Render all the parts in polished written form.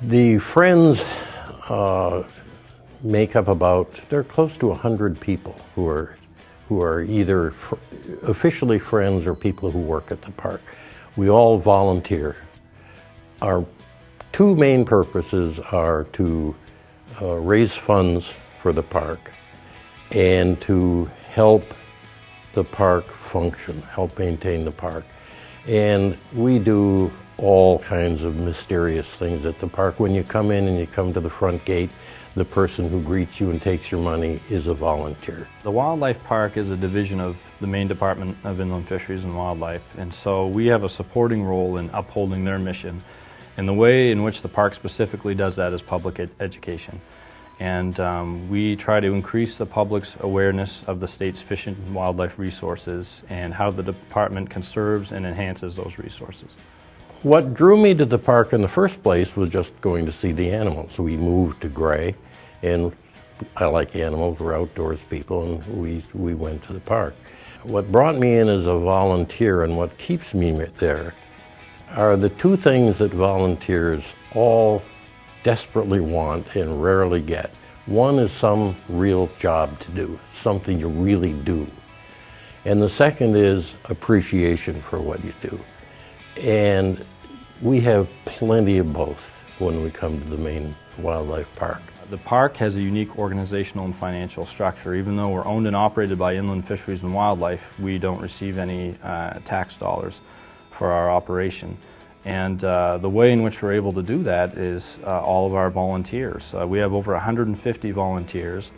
The Friends make up they're close to 100 people who are either officially friends or people who work at the park. We all volunteer. Our two main purposes are to raise funds for the park and to help the park function, help maintain the park. And we do all kinds of mysterious things at the park. When you come in and you come to the front gate, the person who greets you and takes your money is a volunteer. The Wildlife Park is a division of the Maine Department of Inland Fisheries and Wildlife, and so we have a supporting role in upholding their mission. And the way in which the park specifically does that is public education. And we try to increase the public's awareness of the state's fish and wildlife resources and how the department conserves and enhances those resources. What drew me to the park in the first place was just going to see the animals. We moved to Gray, and I like animals, we're outdoors people, and we went to the park. What brought me in as a volunteer and what keeps me there are the two things that volunteers all desperately want and rarely get. One is some real job to do, something you really do. And the second is appreciation for what you do. And we have plenty of both when we come to the Maine Wildlife Park. The park has a unique organizational and financial structure. Even though we're owned and operated by Inland Fisheries and Wildlife, we don't receive any tax dollars for our operation. And the way in which we're able to do that is all of our volunteers. We have over 150 volunteers,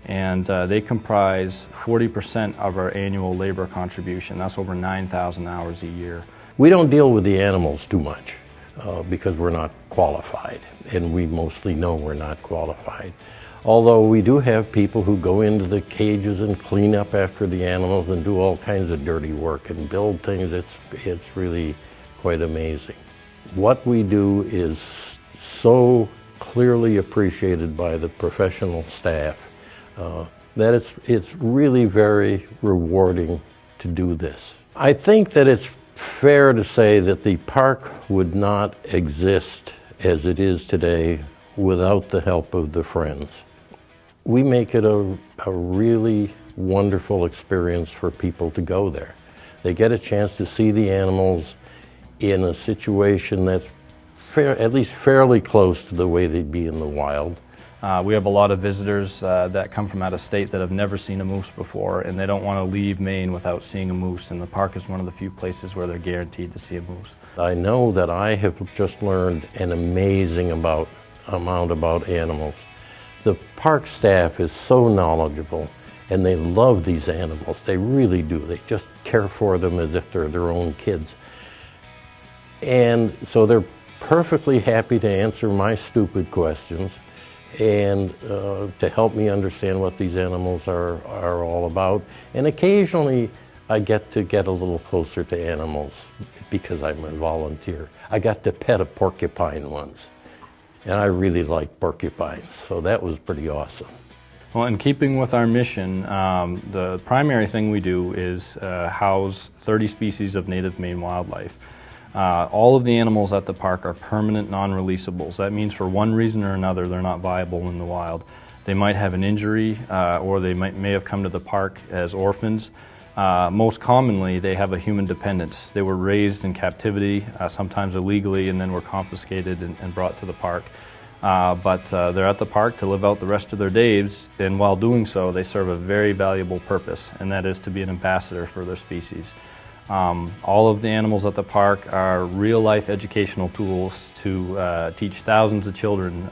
and they comprise 40% of our annual labor contribution. That's over 9,000 hours a year. We don't deal with the animals too much because we're not qualified, and we mostly know we're not qualified. Although we do have people who go into the cages and clean up after the animals and do all kinds of dirty work and build things. It's really quite amazing. What we do is so clearly appreciated by the professional staff that it's really very rewarding to do this. I think that it's fair to say that the park would not exist as it is today without the help of the Friends. We make it a really wonderful experience for people to go there. They get a chance to see the animals in a situation that's at least fairly close to the way they'd be in the wild. We have a lot of visitors that come from out of state that have never seen a moose before, and they don't want to leave Maine without seeing a moose, and the park is one of the few places where they're guaranteed to see a moose. I know that I have just learned an amazing amount about animals. The park staff is so knowledgeable, and they love these animals. They really do. They just care for them as if they're their own kids. And so they're perfectly happy to answer my stupid questions and to help me understand what these animals are all about. And occasionally I get to get a little closer to animals because I'm a volunteer. I got to pet a porcupine once, and I really like porcupines, so that was pretty awesome. Well, in keeping with our mission, the primary thing we do is house 30 species of native Maine wildlife. All of the animals at the park are permanent non-releasables. That means for one reason or another they're not viable in the wild. They might have an injury or they may have come to the park as orphans. Most commonly they have a human dependence. They were raised in captivity, sometimes illegally, and then were confiscated and brought to the park. But they're at the park to live out the rest of their days, and while doing so they serve a very valuable purpose, and that is to be an ambassador for their species. All of the animals at the park are real-life educational tools to teach thousands of children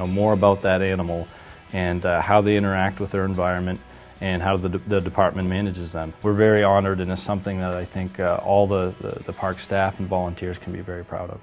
more about that animal and how they interact with their environment and how the department manages them. We're very honored, and it's something that I think all the park staff and volunteers can be very proud of.